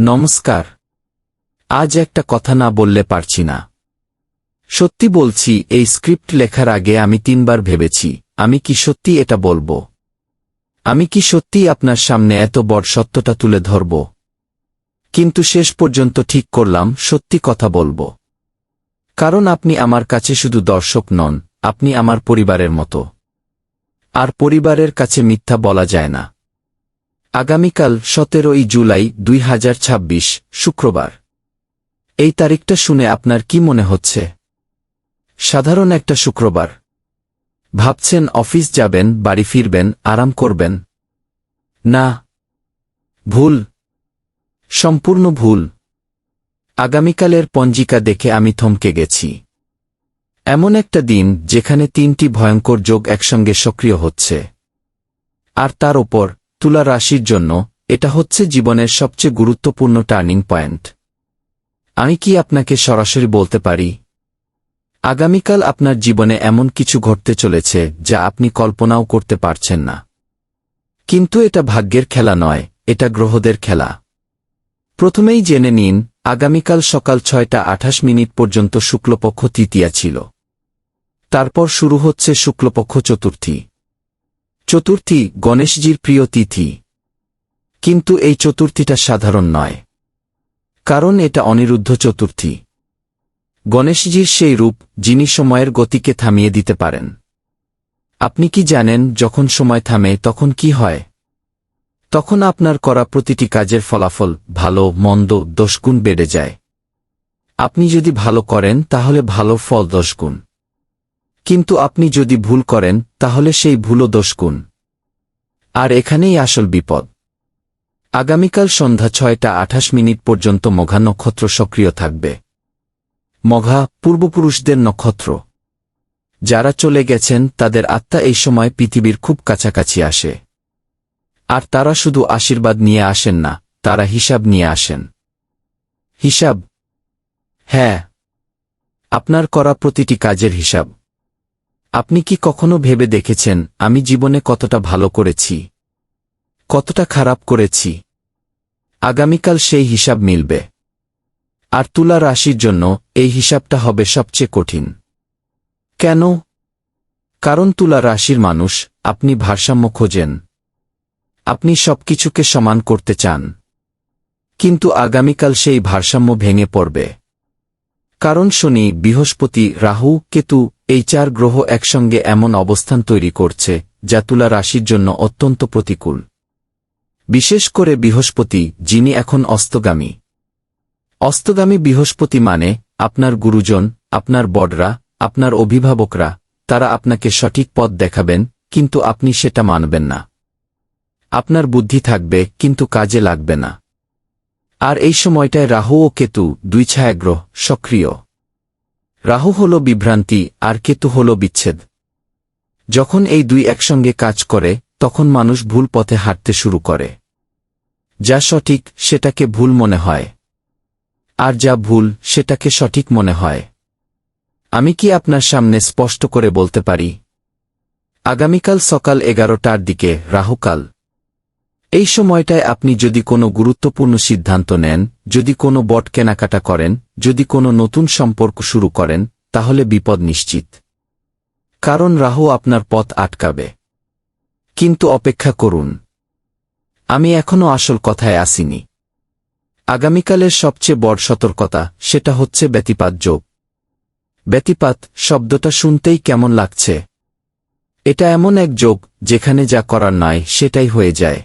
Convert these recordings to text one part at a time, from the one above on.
নমস্কার। আজ একটা কথা না বললে পারছি না। সত্যি বলছি, এই স্ক্রিপ্ট লেখার আগে আমি 3বার ভেবেছি আমি কি সত্যি এটা বলবো। আমি কি সত্যিই আপনার সামনে এত বড় সত্যটা তুলে ধরব। কিন্তু শেষ পর্যন্ত ঠিক করলাম সত্যি কথা বলবো। কারণ আপনি আমার কাছে শুধু দর্শক নন, আপনি আমার পরিবারের মতো। আর পরিবারের কাছে মিথ্যা বলা যায় না। আগামীকাল 17ই জুলাই 2026 শুক্রবার। এই তারিখটা শুনে আপনার কি মনে হচ্ছে? সাধারণ একটা শুক্রবার। ভাবছেন অফিস যাবেন, বাড়ি ফিরবেন, আরাম করবেন। না, ভুল, সম্পূর্ণ ভুল। আগামীকালের পঞ্জিকা দেখে আমি থমকে গেছি। এমন একটা দিন যেখানে 3টি ভয়ঙ্কর যোগ একসঙ্গে সক্রিয় হচ্ছে। আর তার ওপর তুলা রাশির জন্য এটা হচ্ছে জীবনের সবচেয়ে গুরুত্বপূর্ণ টার্নিং পয়েন্ট। আমি কি আপনাকে সরাসরি বলতে পারি, আগামীকাল আপনার জীবনে এমন কিছু ঘটতে চলেছে যা আপনি কল্পনাও করতে পারছেন না। কিন্তু এটা ভাগ্যের খেলা নয়, এটা গ্রহদের খেলা। প্রথমেই জেনে নিন, আগামীকাল সকাল 6টা 28 মিনিট পর্যন্ত শুক্লপক্ষ তৃতীয়া ছিল। তারপর শুরু হচ্ছে শুক্লপক্ষ চতুর্থী। চতুর্থী গণেশজির প্রিয় তিথি। কিন্তু এই চতুর্থীটা সাধারণ নয়। কারণ এটা অনিরুদ্ধ চতুর্থী। গণেশজির সেই রূপ যিনি সময়ের গতিকে থামিয়ে দিতে পারেন। আপনি কি জানেন, যখন সময় থামে তখন কি হয়? তখন আপনার করা প্রতিটি কাজের ফলাফল, ভালো মন্দ, 10 গুণ বেড়ে যায়। আপনি যদি ভালো করেন তাহলে ভালো ফল 10 গুণ। কিন্তু আপনি যদি ভুল করেন তাহলে সেই ভুলও 10 গুণ। আর এখানেই আসল বিপদ। আগামীকাল সন্ধ্যা 6টা 28 মিনিট পর্যন্ত মঘা নক্ষত্র সক্রিয় থাকবে। মঘা পূর্বপুরুষদের নক্ষত্র। যারা চলে গেছেন তাদের আত্মা এই সময় পৃথিবীর খুব কাছাকাছি আসে। আর তারা শুধু আশীর্বাদ নিয়ে আসেন না, তারা হিসাব নিয়ে আসেন। হিসাব? হ্যাঁ, আপনার করা প্রতিটি কাজের হিসাব। আপনি কি কখনো ভেবে দেখেছেন আমি জীবনে কতটা ভালো করেছি, কতটা খারাপ করেছি? আগামীকাল সেই হিসাব মিলবে। আর তুলা রাশির জন্য এই হিসাবটা হবে সবচেয়ে কঠিন। কেন? কারণ তুলা রাশির মানুষ, আপনি ভারসাম্য খোঁজেন। আপনি সবকিছুকে সমান করতে চান। কিন্তু আগামীকাল সেই ভারসাম্য ভেঙে পড়বে। কারণ শনি, বৃহস্পতি, রাহু, কেতু এই 4 গ্রহ একসঙ্গে এমন অবস্থান তৈরি করছে যা তুলা রাশির জন্য অত্যন্ত প্রতিকূল। বিশেষ করে বৃহস্পতি, যিনি এখন অস্তগামী। অস্তগামী বৃহস্পতি মানে আপনার গুরুজন, আপনার বড়রা, আপনার অভিভাবকরা, তারা আপনাকে সঠিক পথ দেখাবেন, কিন্তু আপনি সেটা মানবেন না। আপনার বুদ্ধি থাকবে কিন্তু কাজে লাগবে না। আর এই সময়টায় রাহু ও কেতু, 2 ছায়াগ্রহ সক্রিয়। রাহু হল বিভ্রান্তি আর কেতু হল বিচ্ছেদ। যখন এই 2 একসঙ্গে কাজ করে তখন মানুষ ভুল পথে হাঁটতে শুরু করে। যা সঠিক সেটাকে ভুল মনে হয়, আর যা ভুল সেটাকে সঠিক মনে হয়। আমি কি আপনার সামনে স্পষ্ট করে বলতে পারি, আগামীকাল সকাল 11টার দিকে রাহুকাল। এই সময়টায় আপনি যদি কোনো গুরুত্বপূর্ণ সিদ্ধান্ত নেন, যদি কোনো বট কেনাকাটা করেন, যদি কোনো নতুন সম্পর্ক শুরু করেন, তাহলে বিপদ নিশ্চিত। কারণ রাহু আপনার পথ আটকাবে। কিন্তু অপেক্ষা করুন, আমি এখনো আসল কথায় আসিনি। আগামীকালের সবচেয়ে বড় সতর্কতা, সেটা হচ্ছে ব্যতিপাত যোগ। ব্যতিপাত শব্দটা শুনতেই কেমন লাগছে? এটা এমন এক যোগ যেখানে যা করার নয় সেটাই হয়ে যায়।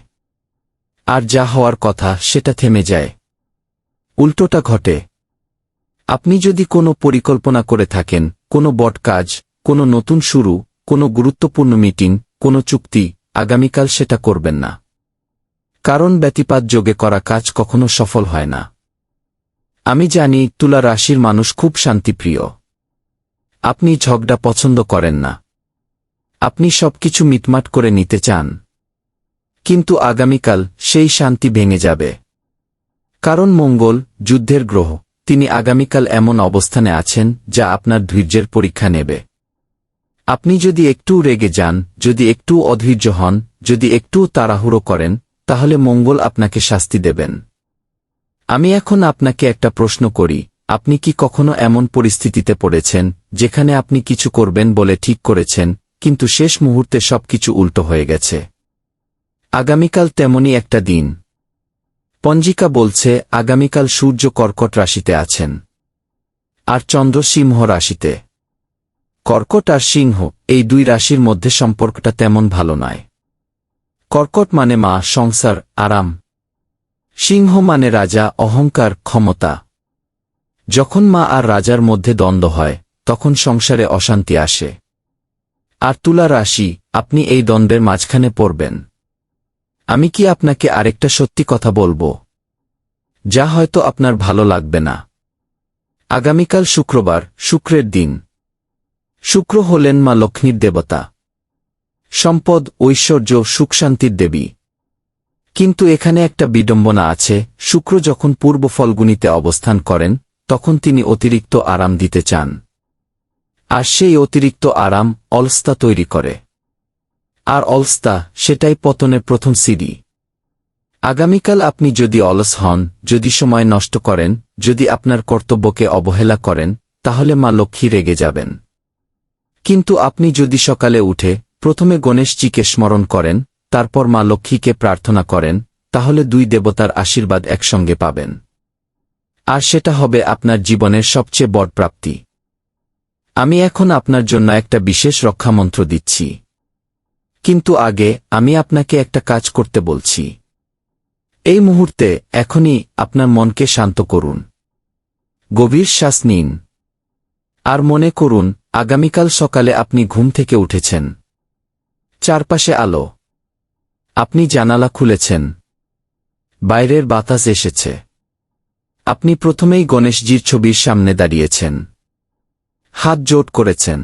আর যা হওয়ার কথা সেটা থেমে যায়। উল্টোটা ঘটে। আপনি যদি কোনো পরিকল্পনা করে থাকেন, কোনো বড় কাজ, কোনো নতুন শুরু, কোনো গুরুত্বপূর্ণ মিটিং, কোনো চুক্তি, আগামীকাল সেটা করবেন না। কারণ ব্যতিপাত যোগে করা কাজ কখনো সফল হয় না। আমি জানি তুলা রাশির মানুষ খুব শান্তিপ্রিয়। আপনি ঝগড়া পছন্দ করেন না। আপনি সবকিছু মিটমাট করে নিতে চান। কিন্তু আগামীকাল সেই শান্তি ভেঙে যাবে। কারণ মঙ্গল, যুদ্ধের গ্রহ, তিনি আগামীকাল এমন অবস্থানে আছেন যা আপনার ধৈর্যের পরীক্ষা নেবে। আপনি যদি একটু রেগে যান, যদি একটু অধৈর্য হন, যদি একটু তাড়াহুড়ো করেন, তাহলে মঙ্গল আপনাকে শাস্তি দেবেন। আমি এখন আপনাকে একটা প্রশ্ন করি, আপনি কি কখনো এমন পরিস্থিতিতে পড়েছেন যেখানে আপনি কিছু করবেন বলে ঠিক করেছেন, কিন্তু শেষ মুহূর্তে সবকিছু উল্টো হয়ে গেছে? আগামীকাল তেমনই একটা দিন। পঞ্জিকা বলছে আগামীকাল সূর্য কর্কট রাশিতে আছেন, আর চন্দ্র সিংহ রাশিতে। কর্কট আর সিংহ, এই দুই রাশির মধ্যে সম্পর্কটা তেমন ভালো নয়। কর্কট মানে মা, সংসার, আরাম। সিংহ মানে রাজা, অহংকার, ক্ষমতা। যখন মা আর রাজার মধ্যে দ্বন্দ্ব হয়, তখন সংসারে অশান্তি আসে। আর তুলা রাশি, আপনি এই দ্বন্দ্বের মাঝখানে পড়বেন। আমি কি আপনাকে আরেকটা সত্যি কথা বলবো, যা হয়তো আপনার ভালো লাগবে না? আগামীকাল শুক্রবার, শুক্রের দিন। শুক্র হলেন মা লক্ষ্মীর দেবতা, সম্পদ, ঐশ্বর্য, সুখশান্তির দেবী। কিন্তু এখানে একটা বিডম্বনা আছে। শুক্র যখন পূর্ব ফল্গুনীতে অবস্থান করেন, তখন তিনি অতিরিক্ত আরাম দিতে চান। আর সেই অতিরিক্ত আরাম অলস্তা তৈরি করে। আর অলস্তা, সেটাই পতনের প্রথম সিঁড়ি। আগামীকাল আপনি যদি অলস হন, যদি সময় নষ্ট করেন, যদি আপনার কর্তব্যকে অবহেলা করেন, তাহলে মা লক্ষ্মী রেগে যাবেন। কিন্তু আপনি যদি সকালে উঠে প্রথমে গণেশজিকে স্মরণ করেন, তারপর মা লক্ষ্মীকে প্রার্থনা করেন, তাহলে দুই দেবতার আশীর্বাদ একসঙ্গে পাবেন। আর সেটা হবে আপনার জীবনের সবচেয়ে বড় প্রাপ্তি। আমি এখন আপনার জন্য একটা বিশেষ রক্ষামন্ত্র দিচ্ছি। কিন্তু আগে আমি আপনাকে একটা কাজ করতে বলছি। এই মুহূর্তে, এখনই আপনার মনকে শান্ত করুন। গভীর শ্বাস নিন। আর মনে করুন, আগামীকাল সকালে আপনি ঘুম থেকে উঠেছেন। চারপাশে আলো। আপনি জানালা খুলেছেন। বাইরের বাতাস এসেছে। আপনি প্রথমেই গণেশজির ছবির সামনে দাঁড়িয়েছেন। হাত জোট করেছেন।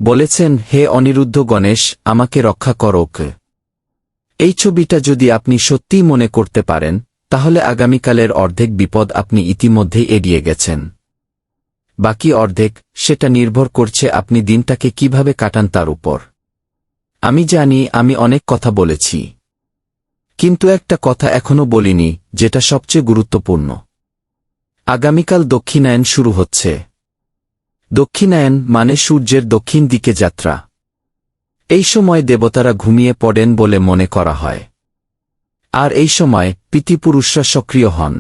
বলেছেন, হে অনিরুদ্ধ গণেশ, আমাকে রক্ষা করোক। এই ছবিটা যদি আপনি সত্যিই মনে করতে পারেন, তাহলে আগামীকালের অর্ধেক বিপদ আপনি ইতিমধ্যেই এড়িয়ে গেছেন। বাকি অর্ধেক, সেটা নির্ভর করছে আপনি দিনটাকে কিভাবে কাটান তার উপর। আমি জানি আমি অনেক কথা বলেছি, কিন্তু একটা কথা এখনো বলিনি, যেটা সবচেয়ে গুরুত্বপূর্ণ। আগামীকাল দক্ষিণায়ন শুরু হচ্ছে। দক্ষিণায়ন মানে সূর্যের দক্ষিণ দিকে যাত্রা। এই সময় দেবতারা ঘুমিয়ে পড়েন বলে মনে করা হয়। আর এই সময় পিতৃপুরুষরা সক্রিয় হন।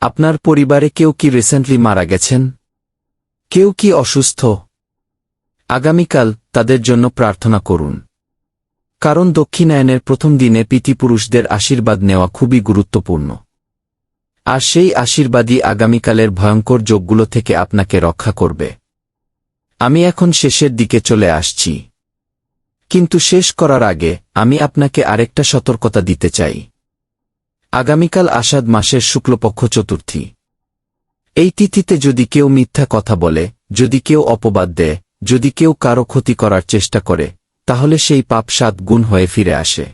আপনার পরিবারে কেউ কি রিসেন্টলি মারা গেছেন? কেউ কি অসুস্থ? আগামীকাল তাদের জন্য প্রার্থনা করুন। কারণ দক্ষিণায়নের প্রথম দিনে পিতৃপুরুষদের আশীর্বাদ নেওয়া খুবই গুরুত্বপূর্ণ। আর সেই আশীর্বাদই আগামীকালের ভয়ঙ্কর যোগগুলো থেকে আপনাকে রক্ষা করবে। আমি এখন শেষের দিকে চলে আসছি। কিন্তু শেষ করার আগে আমি আপনাকে আরেকটা সতর্কতা দিতে চাই। আগামীকাল আষাঢ় মাসের শুক্লপক্ষ চতুর্থী। এই তিথিতে যদি কেউ মিথ্যা কথা বলে, যদি কেউ অপবাদ দেয়, যদি কেউ কারো ক্ষতি করার চেষ্টা করে, তাহলে সেই পাপ 7 গুণ হয়ে ফিরে আসে।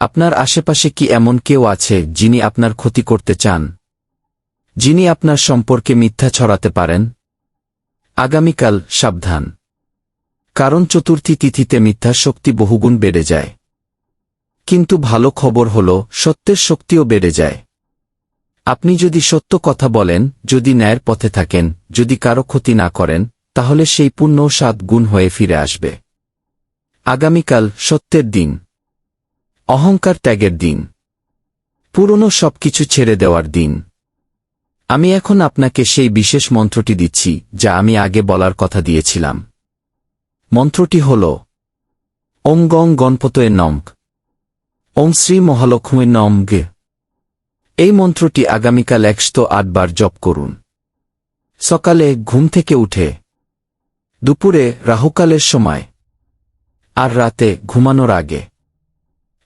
আপনার আশেপাশে কি এমন কেউ আছে যিনি আপনার ক্ষতি করতে চান? যিনি আপনার সম্পর্কে মিথ্যা ছড়াতে পারেন? আগামীকাল সাবধান। কারণ চতুর্থী তিথিতে মিথ্যার শক্তি বহুগুণ বেড়ে যায়। কিন্তু ভালো খবর হল, সত্যের শক্তিও বেড়ে যায়। আপনি যদি সত্য কথা বলেন, যদি ন্যায়ের পথে থাকেন, যদি কারো ক্ষতি না করেন, তাহলে সেই পুণ্য 7 গুণ হয়ে ফিরে আসবে। আগামীকাল সত্যের দিন, অহংকার ত্যাগের দিন, পুরনো সবকিছু ছেড়ে দেওয়ার দিন। আমি এখন আপনাকে সেই বিশেষ মন্ত্রটি দিচ্ছি, যা আমি আগে বলার কথা দিয়েছিলাম। মন্ত্রটি হল ওম গং গণপতয়ে নমঃ, ওম শ্রী মহালক্ষ্মী নমঃ। এই মন্ত্রটি আগামীকাল 108 বার জপ করুন। সকালে ঘুম থেকে উঠে, দুপুরে রাহুকালের সময়, আর রাতে ঘুমানোর আগে।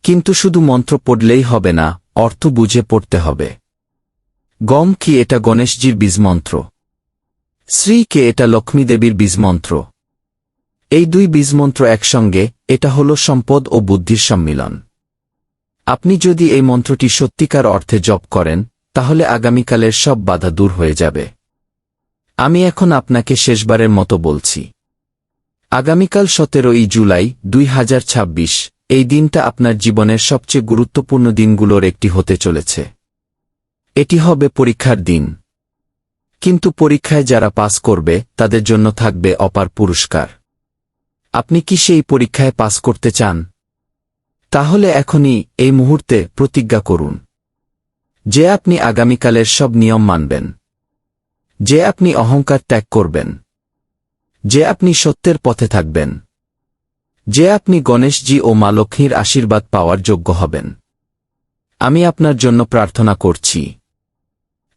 কিন্তু শুধু মন্ত্র পড়লেই হবে না, অর্থ বুঝে পড়তে হবে। গম কি? এটা গণেশজির বীজমন্ত্র। শ্রী কে? এটা লক্ষ্মী দেবীর বীজমন্ত্র। এই দুই বীজমন্ত্র একসঙ্গে, এটা হল সম্পদ ও বুদ্ধির সম্মিলন। আপনি যদি এই মন্ত্রটি সত্যিকার অর্থে জপ করেন, তাহলে আগামীকালের সব বাধা দূর হয়ে যাবে। আমি এখন আপনাকে শেষবারের মতো বলছি। আগামীকাল 17 জুলাই 2026, এই দিনটা আপনার জীবনের সবচেয়ে গুরুত্বপূর্ণ দিনগুলোর একটি হতে চলেছে। এটি হবে পরীক্ষার দিন। কিন্তু পরীক্ষায় যারা পাস করবে তাদের জন্য থাকবে অপার পুরস্কার। আপনি কি সেই পরীক্ষায় পাস করতে চান? তাহলে এখনই এই মুহূর্তে প্রতিজ্ঞা করুন যে আপনি আগামীকালের সব নিয়ম মানবেন, যে আপনি অহংকার ত্যাগ করবেন, যে আপনি সত্যের পথে থাকবেন, যে আপনি গণেশজি ও মা লক্ষ্মীর আশীর্বাদ পাওয়ার যোগ্য হবেন। আমি আপনার জন্য প্রার্থনা করছি।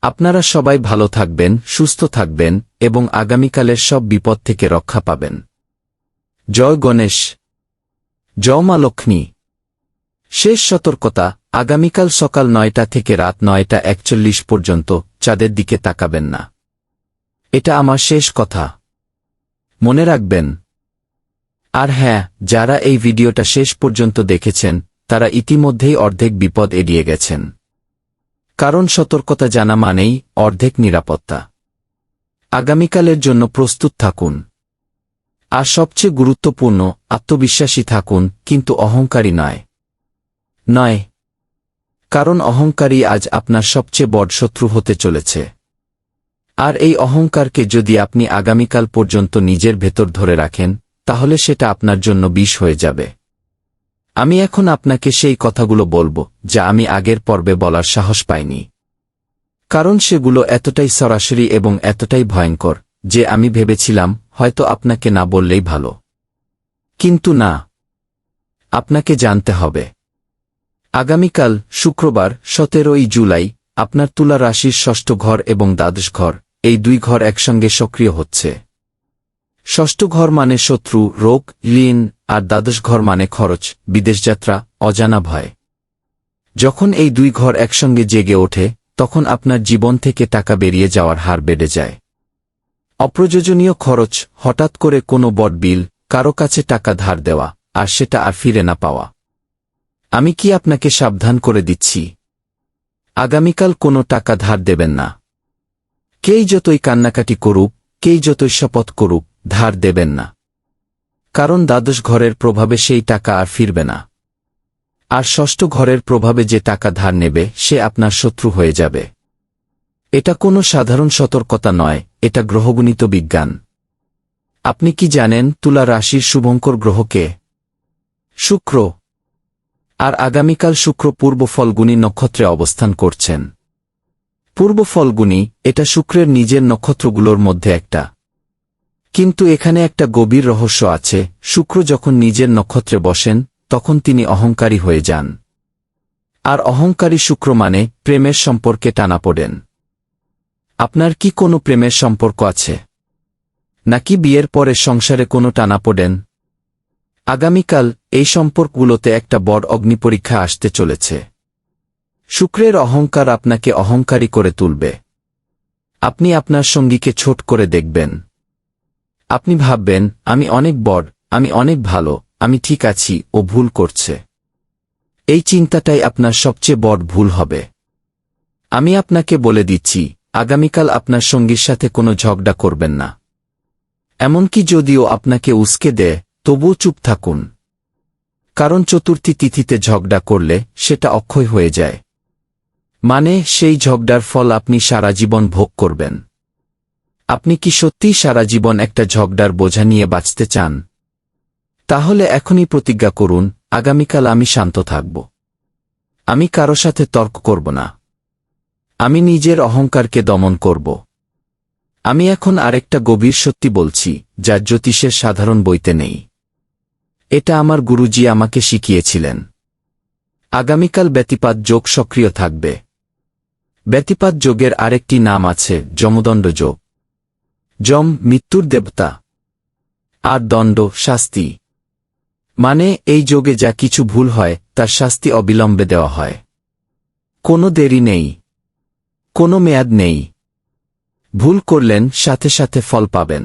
আপনারা সবাই ভালো থাকবেন, সুস্থ থাকবেন এবং আগামীকালের সব বিপদ থেকে রক্ষা পাবেন। জয় গণেশ, জয় মা লক্ষ্মী। শেষ সতর্কতা, আগামীকাল সকাল 9টা থেকে রাত 9টা 41 পর্যন্ত চাঁদের দিকে তাকাবেন না। এটা আমার শেষ কথা, মনে রাখবেন। আর হ্যাঁ, যারা এই ভিডিওটা শেষ পর্যন্ত দেখেছেন তারা ইতিমধ্যেই অর্ধেক বিপদ এড়িয়ে গেছেন। কারণ সতর্কতা জানা মানেই অর্ধেক নিরাপত্তা। আগামীকালের জন্য প্রস্তুত থাকুন। আর সবচেয়ে গুরুত্বপূর্ণ, আত্মবিশ্বাসী থাকুন, কিন্তু অহংকারী নয়। কারণ অহংকারী আজ আপনার সবচেয়ে বড় শত্রু হতে চলেছে। আর এই অহংকারকে যদি আপনি আগামীকাল পর্যন্ত নিজের ভেতর ধরে রাখেন তাহলে সেটা আপনার জন্য বিষ হয়ে যাবে। আমি এখন আপনাকে সেই কথাগুলো বলবো যা আমি আগের পর্বে বলার সাহস পাইনি। কারণ সেগুলো এতটাই সরাসরি এবং এতটাই ভয়ঙ্কর যে আমি ভেবেছিলাম হয়তো আপনাকে না বললেই ভালো। কিন্তু না, আপনাকে জানতে হবে। আগামীকাল শুক্রবার 17ই জুলাই আপনার তুলা রাশির ষষ্ঠ ঘর এবং দ্বাদশ ঘর, এই দুই ঘর একসঙ্গে সক্রিয় হচ্ছে। ষষ্ঠ ঘর মানে শত্রু, রোগ, ঋণ, আর দ্বাদশ ঘর মানে খরচ, বিদেশযাত্রা, অজানা ভয়। যখন এই দুই ঘর একসঙ্গে জেগে ওঠে তখন আপনার জীবন থেকে টাকা বেরিয়ে যাওয়ার হার বেড়ে যায়। অপ্রয়োজনীয় খরচ, হঠাৎ করে কোনো বড় বিল, কারো কাছে টাকা ধার দেওয়া, আর সেটা আর ফিরে না পাওয়া। আমি কি আপনাকে সাবধান করে দিচ্ছি, আগামীকাল কোনো টাকা ধার দেবেন না। কেই যতই কান্নাকাটি করুক, কেই যতই শপথ করুক, ধার দেবেন না। কারণ দ্বাদশ ঘরের প্রভাবে সেই টাকা আর ফিরবে না। আর ষষ্ঠ ঘরের প্রভাবে যে টাকা ধার নেবে সে আপনার শত্রু হয়ে যাবে। এটা কোনো সাধারণ সতর্কতা নয়, এটা গ্রহগণিত বিজ্ঞান। আপনি কি জানেন তুলা রাশির শুভঙ্কর গ্রহ কে? শুক্র। আর আগামীকাল শুক্র পূর্ব ফল্গুনী নক্ষত্রে অবস্থান করছেন। পূর্ব ফল্গুনী, এটা শুক্রের নিজের নক্ষত্রগুলোর মধ্যে একটা। কিন্তু এখানে একটা গভীর রহস্য আছে। শুক্র যখন নিজের নক্ষত্রে বসেন তখন তিনি অহংকারী হয়ে যান। আর অহংকারী শুক্র মানে প্রেমের সম্পর্কে টানাপোড়েন। আপনার কি কোনো প্রেমের সম্পর্ক আছে? নাকি বিয়ের পরে সংসারে কোনো টানাপোড়েন? আগামীকাল এই সম্পর্কগুলোতে একটা বড় অগ্নিপরীক্ষা আসতে চলেছে। শুক্রের অহংকার আপনাকে অহংকারী করে তুলবে। আপনি আপনার সঙ্গীকে ছোট করে দেখবেন। আপনি ভাববেন, আমি অনেক বড়, আমি অনেক ভালো, আমি ঠিক আছি, ও ভুল করছে। এই চিন্তাটাই আপনার সবচেয়ে বড় ভুল হবে। আমি আপনাকে বলে দিচ্ছি, আগামীকাল আপনার সঙ্গীর সাথে কোনো ঝগড়া করবেন না। এমনকি যদিও আপনাকে উস্কে দেয় তবুও চুপ থাকুন। কারণ চতুর্থী তিথিতে ঝগড়া করলে সেটা অক্ষয় হয়ে যায়। মানে সেই ঝগড়ার ফল আপনি সারা জীবন ভোগ করবেন। আপনি কি সত্যিই সারা জীবন একটা ঝগড়ার বোঝা নিয়ে বাঁচতে চান? তাহলে এখনই প্রতিজ্ঞা করুন, আগামীকাল আমি শান্ত থাকব। আমি কারো সাথে তর্ক করব না। আমি নিজের অহংকারকে দমন করব। আমি এখন আরেকটা গভীর সত্যি বলছি, যা জ্যোতিষের সাধারণ বইতে নেই। এটা আমার গুরুজি আমাকে শিখিয়েছিলেন। আগামীকাল ব্যতিপাত যোগ সক্রিয় থাকবে। ব্যতিপাত যোগের আরেকটি নাম আছে যমদণ্ড যোগ। যম মৃত্যুর দেবতা, আর দণ্ড শাস্তি। মানে এই যোগে যা কিছু ভুল হয় তার শাস্তি অবিলম্বে দেওয়া হয়। কোনো দেরি নেই, কোনো মেয়াদ নেই। ভুল করলেন সাথে সাথে ফল পাবেন।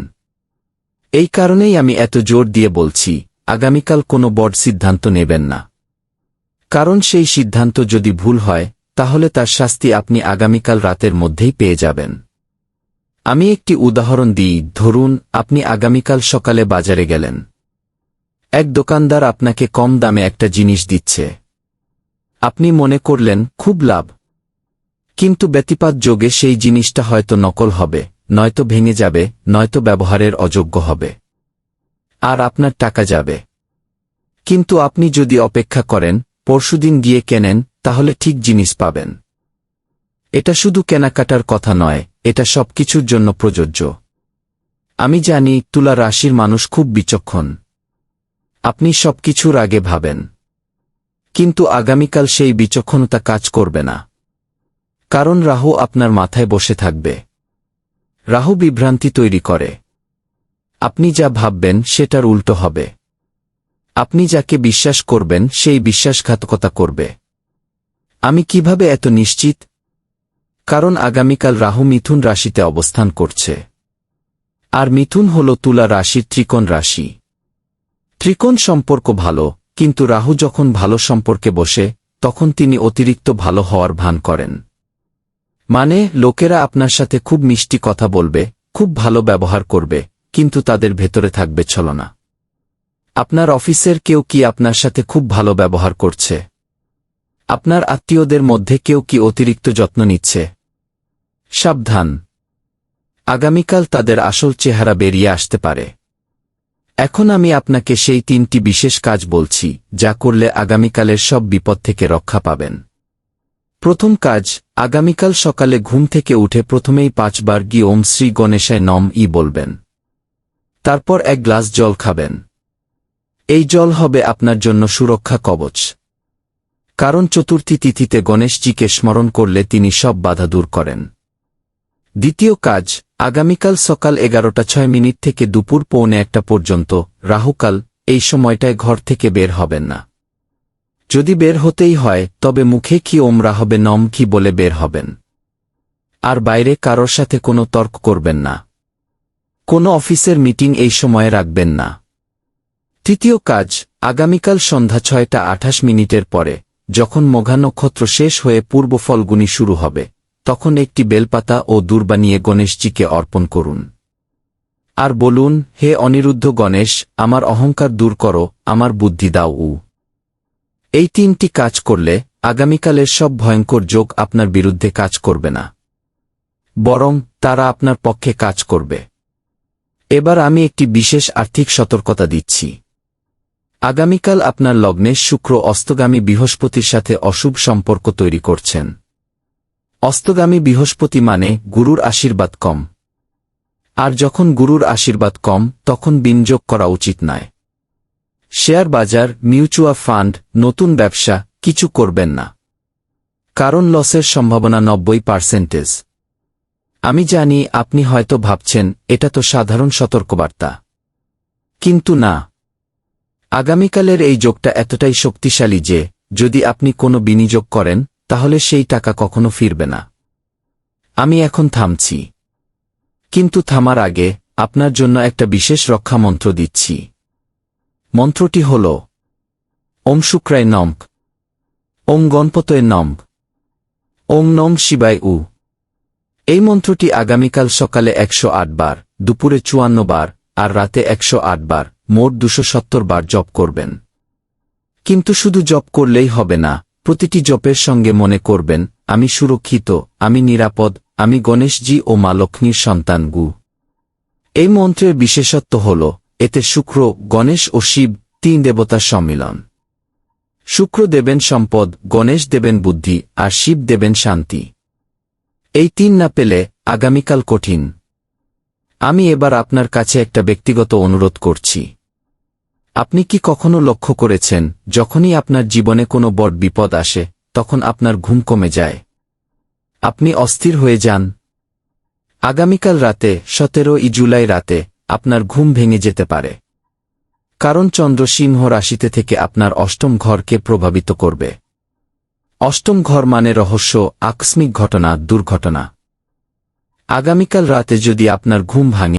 এই কারণেই আমি এত জোর দিয়ে বলছি, আগামীকাল কোনো বড় সিদ্ধান্ত নেবেন না। কারণ সেই সিদ্ধান্ত যদি ভুল হয় তাহলে তার শাস্তি আপনি আগামীকাল রাতের মধ্যেই পেয়ে যাবেন। আমি একটি উদাহরণ দিই। ধরুন আপনি আগামীকাল সকালে বাজারে গেলেন। এক দোকানদার আপনাকে কম দামে একটা জিনিস দিচ্ছে। আপনি মনে করলেন খুব লাভ। কিন্তু ব্যতিপাত যোগে সেই জিনিসটা হয়তো নকল হবে, নয়তো ভেঙে যাবে, নয়তো ব্যবহারের অযোগ্য হবে। আর আপনার টাকা যাবে। কিন্তু আপনি যদি অপেক্ষা করেন, পরশুদিন গিয়ে কেনেন, তাহলে ঠিক জিনিস পাবেন। এটা শুধু কেনাকাটার কথা নয়, এটা সবকিছুর জন্য প্রযোজ্য। আমি জানি তুলা রাশির মানুষ খুব বিচক্ষণ। আপনি সবকিছুর আগে ভাবেন। কিন্তু আগামীকাল সেই বিচক্ষণতা কাজ করবে না। কারণ রাহু আপনার মাথায় বসে থাকবে। রাহু বিভ্রান্তি তৈরি করে। আপনি যা ভাববেন সেটার উল্টো হবে। আপনি যাকে বিশ্বাস করবেন সেই বিশ্বাসঘাতকতা করবে। আমি কিভাবে এত নিশ্চিত? কারণ আগামীকাল রাহু মিথুন রাশিতে অবস্থান করছে। আর মিথুন হল তুলা রাশির ত্রিকোণ রাশি। ত্রিকোণ সম্পর্ক ভালো, কিন্তু রাহু যখন ভালো সম্পর্কে বসে, তখন তিনি অতিরিক্ত ভালো হওয়ার ভান করেন। মানে লোকেরা আপনার সাথে খুব মিষ্টি কথা বলবে, খুব ভালো ব্যবহার করবে, কিন্তু তাদের ভেতরে থাকবে ছলনা। আপনার অফিসের কেউ কি আপনার সাথে খুব ভালো ব্যবহার করছে? আপনার আত্মীয়দের মধ্যে কেউ কি অতিরিক্ত যত্ন নিচ্ছে? সাবধান। আগামীকাল তাদের আসল চেহারা বেরিয়ে আসতে পারে। এখন আমি আপনাকে সেই 3টি বিশেষ কাজ বলছি, যা করলে আগামীকালের সব বিপদ থেকে রক্ষা পাবেন। প্রথম কাজ, আগামীকাল সকালে ঘুম থেকে উঠে প্রথমেই 5 বার গিয়ে ওম শ্রী গণেশায় নম বলবেন। তারপর 1 গ্লাস জল খাবেন। এই জল হবে আপনার জন্য সুরক্ষা কবচ। কারণ চতুর্থী তিথিতে গণেশজিকে স্মরণ করলে তিনি সব বাধা দূর করেন। দ্বিতীয় কাজ, আগামীকাল সকাল 11:06 থেকে দুপুর 1:45 পর্যন্ত রাহুকাল, এই সময়টায় ঘর থেকে বের হবেন না। যদি বের হতেই হয় তবে মুখে কি ওম রাহবে নম কি বলে বের হবেন। আর বাইরে কারোর সাথে কোনো তর্ক করবেন না। কোনো অফিসের মিটিং এই সময়ে রাখবেন না। তৃতীয় কাজ, আগামীকাল সন্ধ্যা 6:28 পরে, যখন মঘা নক্ষত্র শেষ হয়ে পূর্ব ফলগুনি শুরু হবে, তখন একটি বেলপাতা ও দূর্বা নিয়ে গণেশজিকে অর্পণ করুন। আর বলুন, হে অনিরুদ্ধ গণেশ, আমার অহংকার দূর করো, আমার বুদ্ধি দাও। এই 3টি কাজ করলে আগামীকালের সব ভয়ঙ্কর যোগ আপনার বিরুদ্ধে কাজ করবে না, বরং তারা আপনার পক্ষে কাজ করবে। এবার আমি একটি বিশেষ আর্থিক সতর্কতা দিচ্ছি। আগামীকাল আপনার লগ্নে শুক্র অস্তগামী বৃহস্পতির সাথে অশুভ সম্পর্ক তৈরি করছেন। অস্তগামী বৃহস্পতি মানে গুরুর আশীর্বাদ কম। আর যখন গুরুর আশীর্বাদ কম, তখন বিনিয়োগ করা উচিত নয়। শেয়ার বাজার, মিউচুয়াল ফান্ড, নতুন ব্যবসা কিছু করবেন না। কারণ লসের সম্ভাবনা 90%। আমি জানি আপনি হয়তো ভাবছেন এটা তো সাধারণ সতর্কবার্তা। কিন্তু না। আগামীকালের এই যোগটা এতটাই শক্তিশালী যে, যদি আপনি কোনো বিনিয়োগ করেন, তাহলে সেই টাকা কখনো ফিরবে না। আমি এখন থামছি। কিন্তু থামার আগে আপনার জন্য একটা বিশেষ রক্ষা মন্ত্র দিচ্ছি। মন্ত্রটি হল ওম শুক্রায় নম, ওম গণপতয়ে নম, ওম নম শিবায়। এই মন্ত্রটি আগামীকাল সকালে 108 বার, দুপুরে 54 বার, আর রাতে 108 বার, মোট 270 বার জপ করবেন। কিন্তু শুধু জপ করলেই হবে না, প্রতিটি জপের সঙ্গে মনে করবেন, আমি সুরক্ষিত, আমি নিরাপদ, আমি গণেশজি ও মা লক্ষ্মীর সন্তান। এই মন্ত্রের বিশেষত্ব হল, এতে শুক্র, গণেশ ও শিব 3 দেবতার সম্মিলন। শুক্র দেবেন সম্পদ, গণেশ দেবেন বুদ্ধি, আর শিব দেবেন শান্তি। এই 3 না পেলে আগামীকাল কঠিন। আমি এবার আপনার কাছে একটা ব্যক্তিগত অনুরোধ করছি। আপনি কি কখনো লক্ষ্য করেছেন, যখনই আপনার জীবনে কোনো বড় বিপদ আসে, তখন আপনার ঘুম কমে যায়? আপনি অস্থির হয়ে যান। আগামীকাল রাতে 17 জুলাই রাতে আপনার ঘুম ভেঙে যেতে পারে। কারণ চন্দ্র সিংহ রাশিতে থেকে আপনার অষ্টম ঘরকে প্রভাবিত করবে। অষ্টম ঘর মানে রহস্য, আকস্মিক ঘটনা, দুর্ঘটনা। আগামীকাল রাতে যদি আপনার ঘুম ভাঙে,